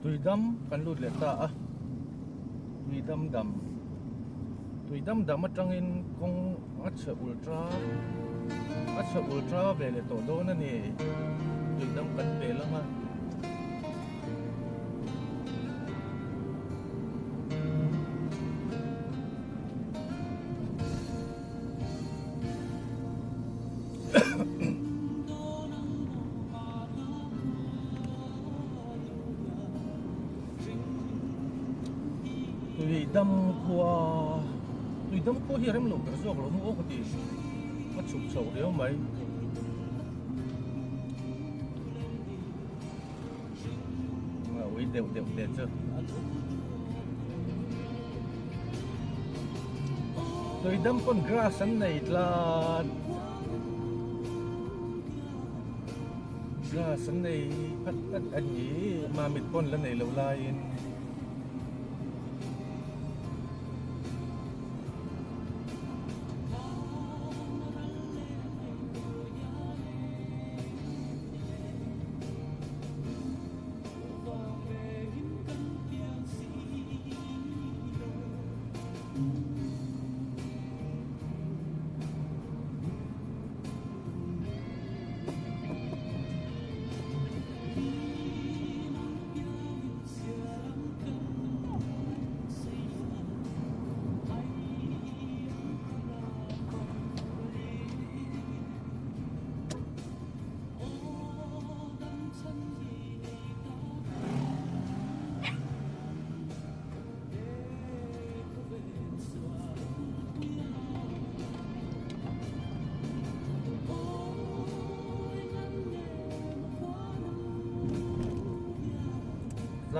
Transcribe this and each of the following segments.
tui dam kan lut le ta a tui dam atangin kong acha ultra ve le to do na ni tui dam kan ve lama tui dam khua hi rem lo ter zok lo mo ko ti ma chuk chau leo mai ma ui đều de chứ tui dam con grass an nei tla grass an nei pat an ni ma mit pon la nei lo lai in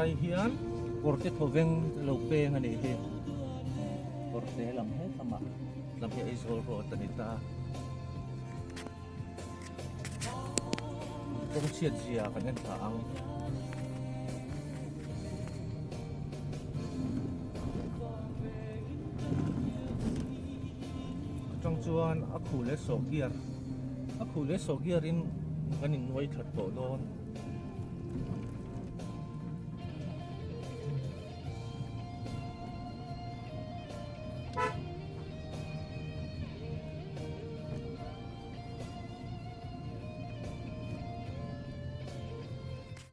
lai hian porte thoveng lo pe ngani he porte lam he sama lam he isol ro tanita tong chiat zia kan ta ang trong chuan a khule so giar in kanin noi that po don